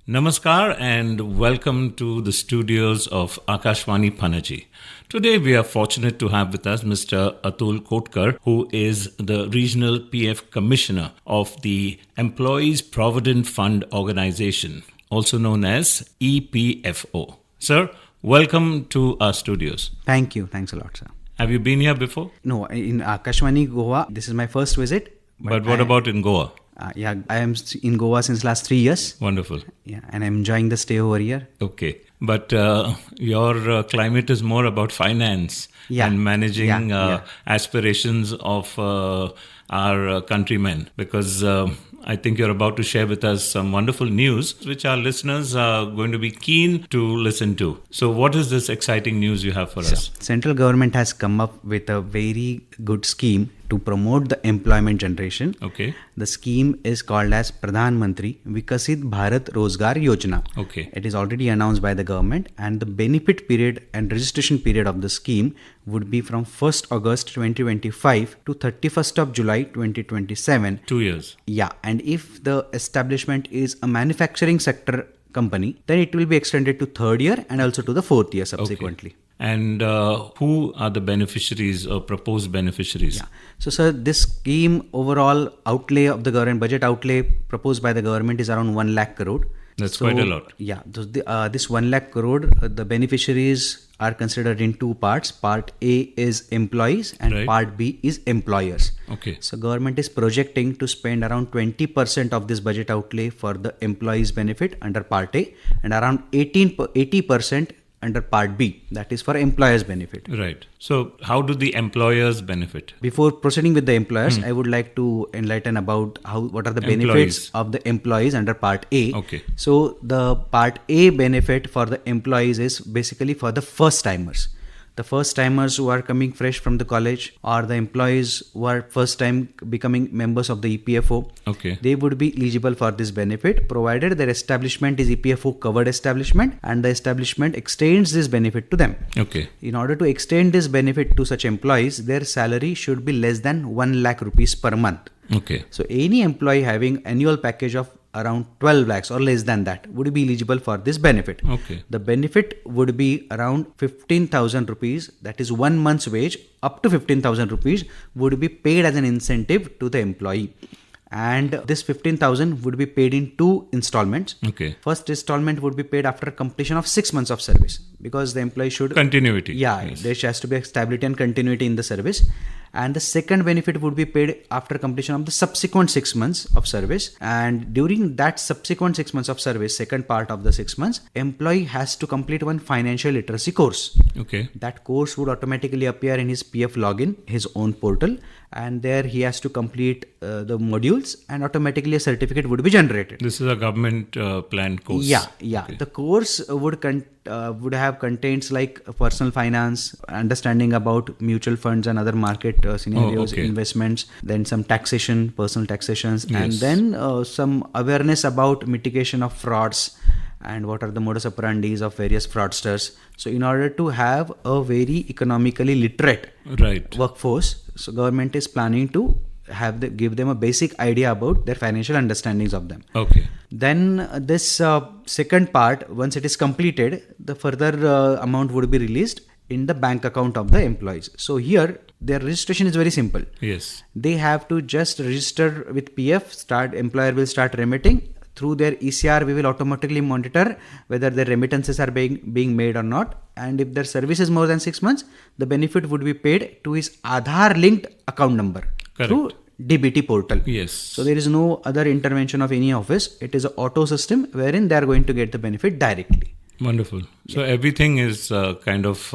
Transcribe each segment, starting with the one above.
Namaskar and welcome to the studios of Akashvani Panaji. Today we are fortunate to have with us Mr. Atul Kotkar, who is the Regional PF Commissioner of the Employees Provident Fund Organization, also known as EPFO. Sir, welcome to our studios. Thank you. Thanks a lot, sir. Have you been here before? No, in Akashvani, Goa, this is my first visit. But what about in Goa? I am in Goa since last 3 years. Wonderful. Yeah, and I'm enjoying the stay over here. Okay. But your climate is more about finance and managing aspirations of our countrymen, because I think you're about to share with us some wonderful news which our listeners are going to be keen to listen to. So what is this exciting news you have for us? Central government has come up with a very good scheme to promote the employment generation. Okay. The scheme is called as PRADHANMANTRI VIKASIT BHARAT ROJGAR YOJANA. Okay. It is already announced by the government, and the benefit period and registration period of the scheme would be from 1st August 2025 to 31st of July 2027. 2 years. Yeah, and if the establishment is a manufacturing sector company, then it will be extended to 3rd year and also to the 4th year subsequently. Okay. And who are the beneficiaries or proposed beneficiaries? Yeah. So, sir, this scheme overall outlay of the government, budget outlay proposed by the government is around 1 lakh crore. That's quite a lot. Yeah. This 1 lakh crore, the beneficiaries are considered in two parts. Part A is employees and Part B is employers. Okay. So government is projecting to spend around 20% of this budget outlay for the employees benefit under Part A and around 80% under Part B, that is for employers benefit. Right. So how do the employers benefit? Before proceeding with the employers, I would like to enlighten about what are the benefits of the employees under Part A. Okay. So the Part A benefit for the employees is basically for the first timers. The first timers who are coming fresh from the college, or the employees who are first time becoming members of the EPFO, okay, they would be eligible for this benefit provided their establishment is EPFO covered establishment and the establishment extends this benefit to them. Okay. In order to extend this benefit to such employees, their salary should be less than 1 lakh rupees per month. Okay. So any employee having annual package of around 12 lakhs or less than that would be eligible for this benefit. Okay. The benefit would be around 15,000 rupees, that is 1 month's wage, up to 15,000 rupees would be paid as an incentive to the employee. And this 15,000 would be paid in 2 installments. Okay. First installment would be paid after completion of 6 months of service, because the employee should... Continuity. Yeah, yes. There has to be stability and continuity in the service. And the second benefit would be paid after completion of the subsequent 6 months of service. And during that subsequent 6 months of service, second part of the 6 months, employee has to complete one financial literacy course. Okay. That course would automatically appear in his PF login, his own portal, and there he has to complete the modules, and automatically a certificate would be generated. This is a government planned course. Yeah. Okay. The course would have contents like personal finance, understanding about mutual funds and other market scenarios, investments, then some taxation, personal taxations, and then some awareness about mitigation of frauds and what are the modus operandi of various fraudsters. So in order to have a very economically literate workforce, so government is planning to give them a basic idea about their financial understandings of them. Okay. Then this second part, once it is completed, the further amount would be released in the bank account of the employees. So here their registration is very simple. Yes. They have to just register with PF. Employer will start remitting. Through their ECR, we will automatically monitor whether their remittances are being made or not. And if their service is more than 6 months, the benefit would be paid to his Aadhaar linked account number. Correct. Through DBT portal. Yes. So there is no other intervention of any office. It is an auto system wherein they are going to get the benefit directly. Wonderful. So everything is kind of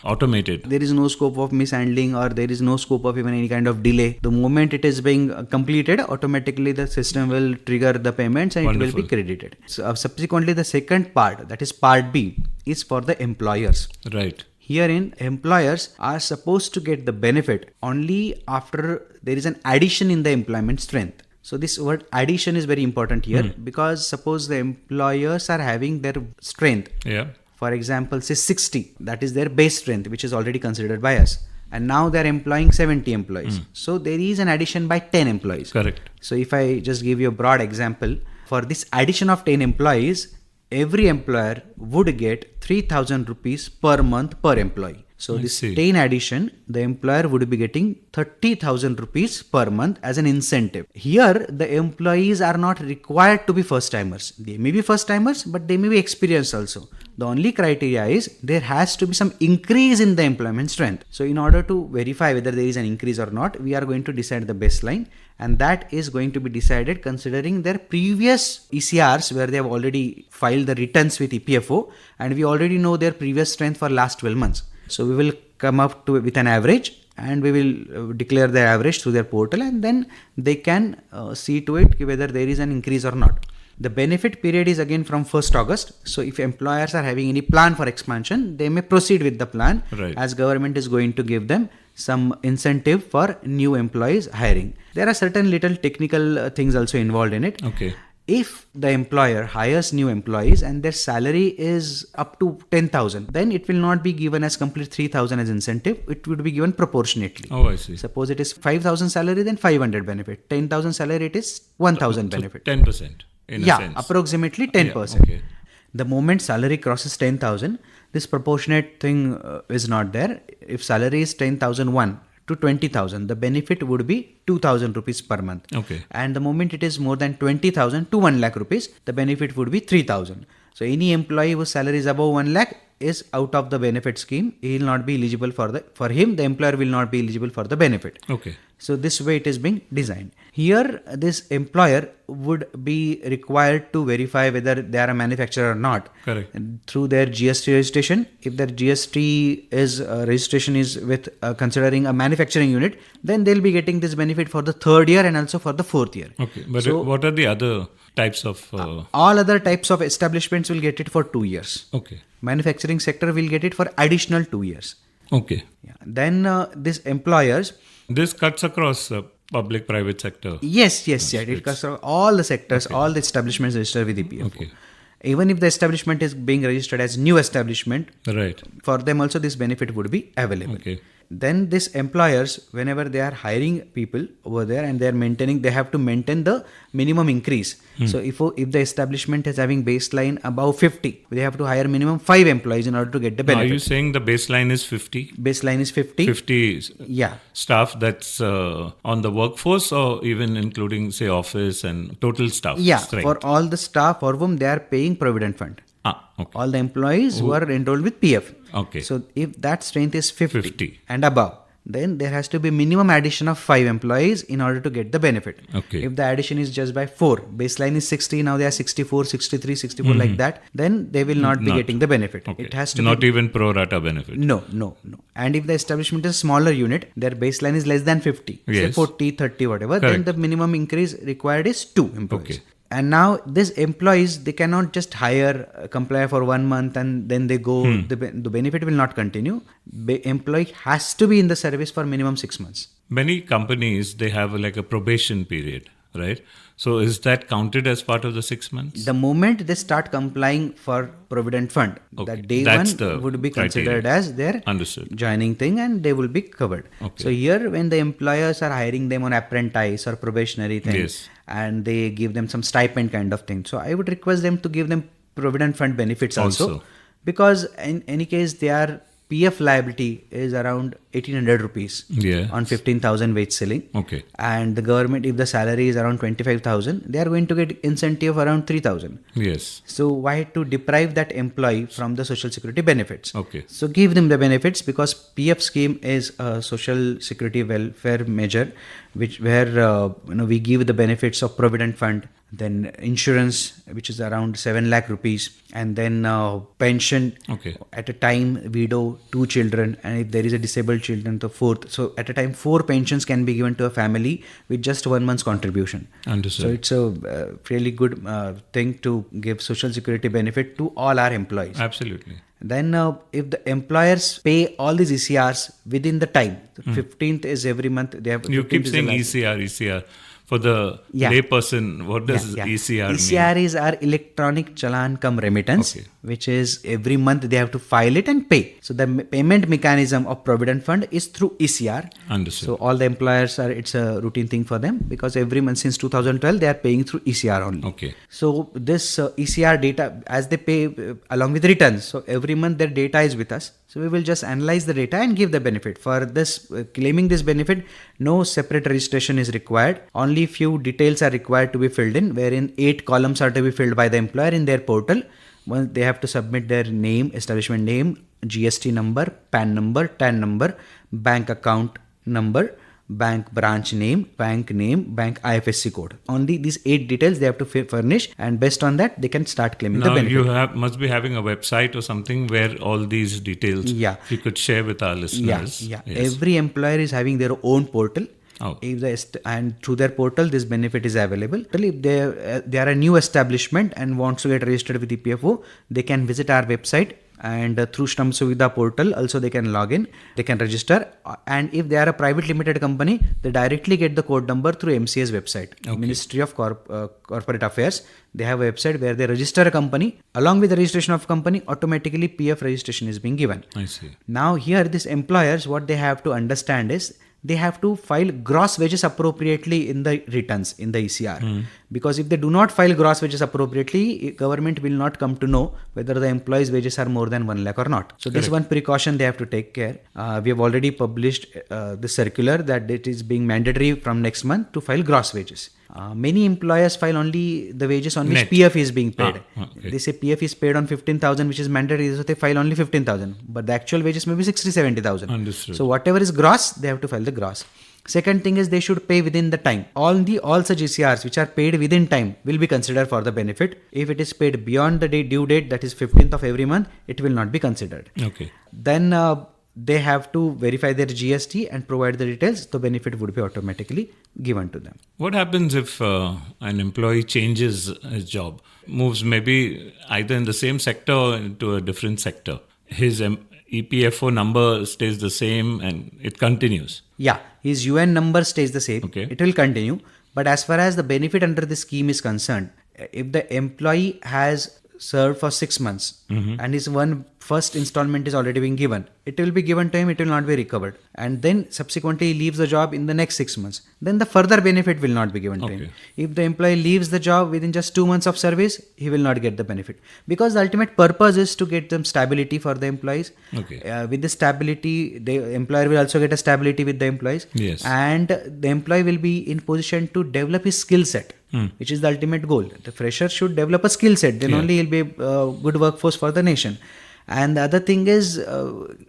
automated. There is no scope of mishandling, or there is no scope of even any kind of delay. The moment it is being completed, automatically the system will trigger the payments and it will be credited. So subsequently, the second part, that is Part B, is for the employers. Right. Herein, employers are supposed to get the benefit only after there is an addition in the employment strength. So this word addition is very important here, because suppose the employers are having their strength. Yeah. For example, say 60, that is their base strength, which is already considered by us. And now they are employing 70 employees. So there is an addition by 10 employees. Correct. So if I just give you a broad example, for this addition of 10 employees, every employer would get 3,000 rupees per month per employee. So this 10 addition, the employer would be getting 30,000 rupees per month as an incentive. Here, the employees are not required to be first timers. They may be first timers, but they may be experienced also. The only criteria is there has to be some increase in the employment strength. So in order to verify whether there is an increase or not, we are going to decide the baseline, and that is going to be decided considering their previous ECRs where they have already filed the returns with EPFO, and we already know their previous strength for last 12 months. So we will come up with an average, and we will declare the average through their portal, and then they can see to it whether there is an increase or not. The benefit period is again from 1st August. So if employers are having any plan for expansion, they may proceed with the plan, as government is going to give them some incentive for new employees hiring. There are certain little technical things also involved in it. If the employer hires new employees and their salary is up to 10,000, then it will not be given as complete 3,000 as incentive. It would be given proportionately. Oh, I see. Suppose it is 5,000 salary, then 500 benefit. 10,000 salary, it is 1,000 benefit. 10% in a sense. Approximately 10%. The moment salary crosses 10,000, this proportionate thing is not there. If salary is 10,001 to 20,000, the benefit would be 2,000 rupees per month. And the moment it is more than 20,000 to 1 lakh rupees, the benefit would be 3,000. So any employee whose salary is above 1 lakh is out of the benefit scheme. He will not be eligible for him, the employer will not be eligible for the benefit. So this way it is being designed. Here, this employer would be required to verify whether they are a manufacturer or not. Through their GST registration. If their GST is registration is with considering a manufacturing unit, then they'll be getting this benefit for the 3rd year and also for the 4th year. But so, what are the other types of? All other types of establishments will get it for 2 years. Manufacturing sector will get it for additional 2 years. Then these employers. This cuts across public, private sector. Yes. It cuts across all the sectors, all the establishments registered with EPFO. Even if the establishment is being registered as new establishment, for them also this benefit would be available. Then these employers, whenever they are hiring people over there and they are maintaining, they have to maintain the minimum increase. So if the establishment is having baseline above 50, they have to hire minimum 5 employees in order to get the benefit. Are you saying the baseline is 50? Baseline is 50. 50 staff that's on the workforce, or even including say office and total staff? For all the staff for whom they are paying Provident Fund. All the employees who are enrolled with PF. So if that strength is 50 and above, then there has to be minimum addition of 5 employees in order to get the benefit. If the addition is just by 4, baseline is 60, now they are 64, 63, 64 like that, then they will not be getting the benefit. It has to not even pro rata benefit. No. And if the establishment is a smaller unit, their baseline is less than 50, say 40, 30, whatever, then the minimum increase required is 2 employees. And now these employees, they cannot just hire, comply for 1 month and then they go, the benefit will not continue. Employee has to be in the service for minimum 6 months. Many companies, they have like a probation period, right? So is that counted as part of the 6 months? The moment they start complying for Provident Fund, that day one would be considered as their joining thing and they will be covered. So here when the employers are hiring them on apprentice or probationary thing, and they give them some stipend kind of thing. So I would request them to give them Provident Fund benefits also. Because in any case, their PF liability is around 1,800 rupees on 15,000 wage ceiling. And the government, if the salary is around 25,000, they are going to get incentive around 3,000. So why to deprive that employee from the social security benefits? So give them the benefits, because PF scheme is a social security welfare measure, where we give the benefits of Provident Fund, then insurance, which is around 7 lakh rupees, and then pension at a time, widow, 2 children, and if there is a disabled children, the 4th. So at a time 4 pensions can be given to a family with just 1 month's contribution. So it's a fairly good thing to give social security benefit to all our employees. Then if the employers pay all these ECRs within the time, 15th is every month. They have. You keep saying ECR. For the Yeah. layperson, what does ECR mean? ECR is our electronic challan cum remittance, Okay. which is every month they have to file it and pay. So the payment mechanism of Provident Fund is through ECR. Understood. So all the employers it's a routine thing for them because every month since 2012 they are paying through ECR only. Okay. So this ECR data, as they pay along with returns, so every month their data is with us. So we will just analyze the data and give the benefit. For this claiming this benefit, no separate registration is required. Only few details are required to be filled in, wherein 8 columns are to be filled by the employer in their portal. Once they have to submit their name, establishment name, GST number, PAN number, TAN number, bank account number, bank branch name, bank IFSC code. Only these 8 details they have to furnish, and based on that they can start claiming the benefit. You must be having a website or something where all these details you could share with our listeners. Yes. Every employer is having their own portal. Oh. And through their portal this benefit is available. If they are a new establishment and wants to get registered with EPFO, they can visit our website, and through Shram Suvidha portal also they can log in, they can register, and if they are a private limited company, they directly get the code number through MCA's website. Okay. Ministry of Corporate Affairs, they have a website where they register a company. Along with the registration of company, automatically PF registration is being given. I see. Now here these employers, what they have to understand is they have to file gross wages appropriately in the returns in the ECR. Because if they do not file gross wages appropriately, government will not come to know whether the employee's wages are more than 1 lakh or not. So this is one precaution they have to take care. We have already published the circular that it is being mandatory from next month to file gross wages. Many employers file only the wages on which PF is being paid. They say PF is paid on 15,000, which is mandatory, so they file only 15,000. But the actual wages may be 60-70,000. Understood. So whatever is gross, they have to file the gross. Second thing is they should pay within the time. All such ECRs which are paid within time will be considered for the benefit. If it is paid beyond the due date, that is 15th of every month, it will not be considered. Okay. Then they have to verify their GST and provide the details. The benefit would be automatically given to them. What happens if an employee changes his job, moves maybe either in the same sector or into a different sector? His EPFO number stays the same and it continues? Yeah, his UN number stays the same. Okay. It will continue. But as far as the benefit under the scheme is concerned, if the employee has served for 6 months and his first installment is already being given, it will be given to him, it will not be recovered, and then subsequently he leaves the job in the next 6 months, then the further benefit will not be given to him. If the employee leaves the job within just 2 months of service, he will not get the benefit, because the ultimate purpose is to get them stability for the employees. With the stability, the employer will also get a stability with the employees. Yes. And the employee will be in position to develop his skill set, which is the ultimate goal. The fresher should develop a skill set, then only he'll be a good workforce for the nation. And the other thing is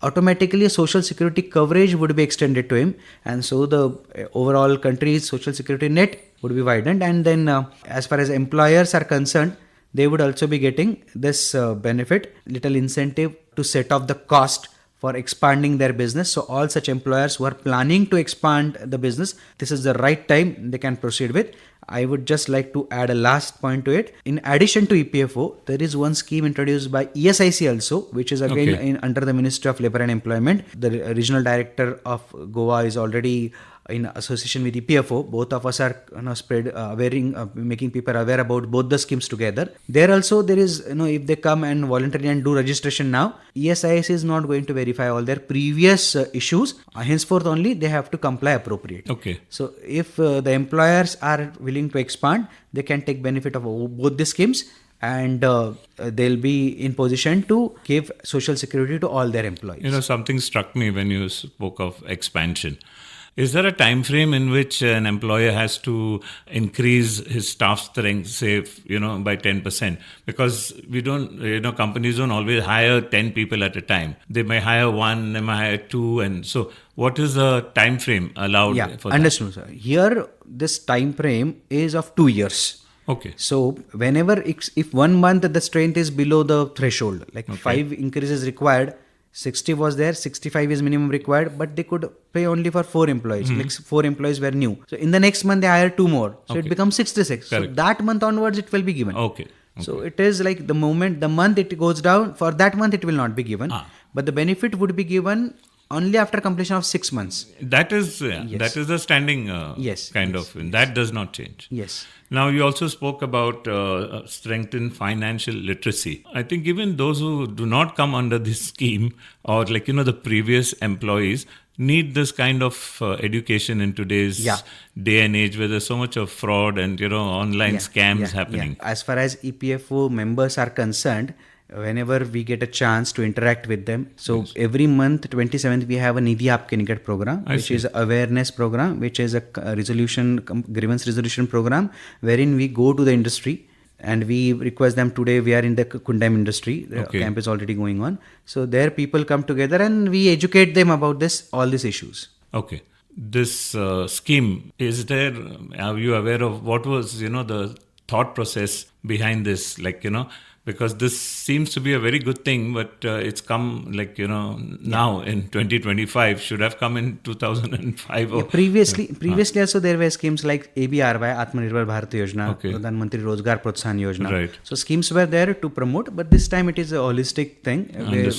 automatically a social security coverage would be extended to him, and so the overall country's social security net would be widened. And then as far as employers are concerned, they would also be getting this benefit, little incentive to set off the cost for expanding their business. So all such employers who are planning to expand the business, this is the right time they can proceed with. I would just like to add a last point to it. In addition to EPFO, there is one scheme introduced by ESIC also, which is again under the Ministry of Labour and Employment. The regional director of Goa is already in association with EPFO. Both of us are making people aware about both the schemes together. There also there is, if they come and voluntarily and do registration now, ESIS is not going to verify all their previous issues. Henceforth only they have to comply appropriately. So if the employers are willing to expand, they can take benefit of both the schemes, and they'll be in position to give social security to all their employees. Something struck me when you spoke of expansion. Is there a time frame in which an employer has to increase his staff strength, say, by 10%? Because we don't, companies don't always hire 10 people at a time. They may hire 1, they may hire 2, and so what is the time frame allowed for that? Understood, sir. Here, this time frame is of 2 years. So whenever, if 1 month the strength is below the threshold, like 5 increases required, 60 was there, 65 is minimum required, but they could pay only for 4 employees. Like 4 employees were new. So in the next month they hire 2 more. So it becomes 66. Correct. So that month onwards it will be given. So it is like the month it goes down, for that month it will not be given. But the benefit would be given only after completion of 6 months. That is the standing kind of. That does not change. Yes. Now, you also spoke about strengthened financial literacy. I think even those who do not come under this scheme, or the previous employees, need this kind of education in today's day and age, where there's so much of fraud and online scams happening. As far as EPFO members are concerned, whenever we get a chance to interact with them, so every month 27th we have a Nidhi Aapke Nikat program, which is awareness program, which is a grievance resolution program, wherein we go to the industry and we request them. Today we are in the Kundam industry, the camp is already going on, so there people come together and we educate them about all these issues. Okay. This scheme, are you aware of what was the thought process behind this, because this seems to be a very good thing, but it's come now in 2025, should have come in 2005. Previously also there were schemes like ABRY, Atmanirbhar Bharat Yojana, PRADHANMANTRI VIKASIT BHARAT Yojana. Right. So schemes were there to promote, but this time it is a holistic thing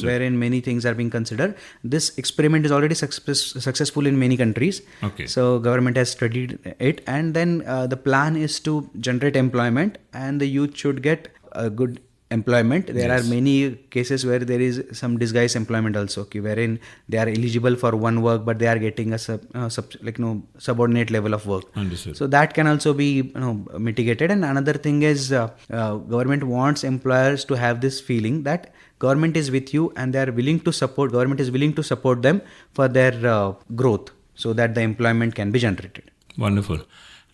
wherein many things are being considered. This experiment is already successful in many countries. Okay. So government has studied it, and then the plan is to generate employment, and the youth should get a good employment. There are many cases where there is some disguised employment also, wherein they are eligible for one work but they are getting a subordinate level of work. Understood. So that can also be mitigated. And another thing is government wants employers to have this feeling that government is with you and they are willing to support. Government is willing to support them for their growth, so that the employment can be generated. Wonderful.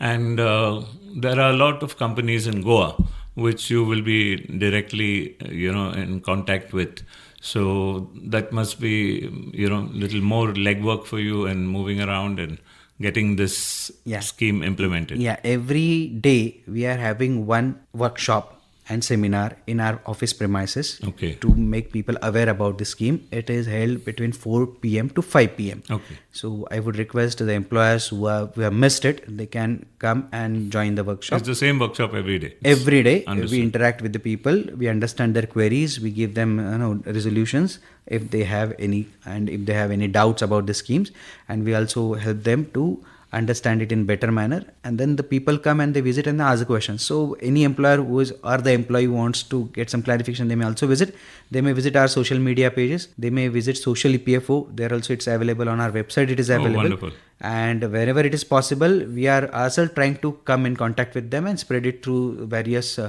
And there are a lot of companies in Goa which you will be directly, in contact with. So that must be, little more legwork for you and moving around and getting this scheme implemented. Yeah, every day we are having one workshop and seminar in our office premises to make people aware about the scheme. It is held between 4 p.m. to 5 p.m. Okay. So I would request the employers who have missed it, they can come and join the workshop. It's the same workshop every day? Every day. We interact with the people, we understand their queries, we give them resolutions if they have any, and if they have any doubts about the schemes, and we also help them to understand it in better manner. And then the people come and they visit and they ask questions. So any employer or the employee wants to get some clarification, they may also visit. They may visit our social media pages. They may visit Social EPFO. There also it's available on our website. It is available. Oh, wonderful. And wherever it is possible, we are ourselves trying to come in contact with them and spread it through various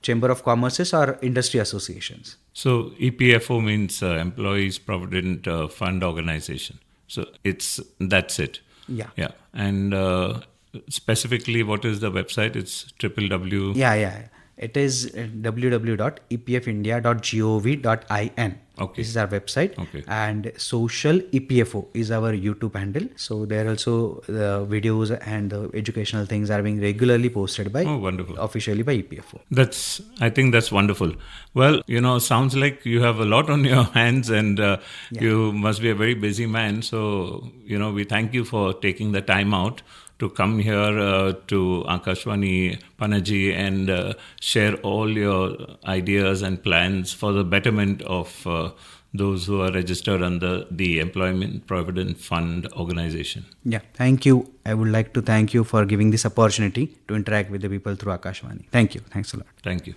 Chamber of Commerces or industry associations. So EPFO means Employees Provident Fund Organization. So that's it. Yeah. Yeah. And specifically, what is the website? It's www. Yeah. It is www.epfindia.gov.in. Okay. This is our website. Okay. And Social EPFO is our YouTube handle. So there also the videos and the educational things are being regularly posted by officially by EPFO. I think that's wonderful. Well, sounds like you have a lot on your hands and you must be a very busy man. So, we thank you for taking the time out to come here to Akashvani Panaji and share all your ideas and plans for the betterment of those who are registered under the Employment Provident Fund organization. Yeah, thank you. I would like to thank you for giving this opportunity to interact with the people through Akashvani. Thank you. Thanks a lot. Thank you.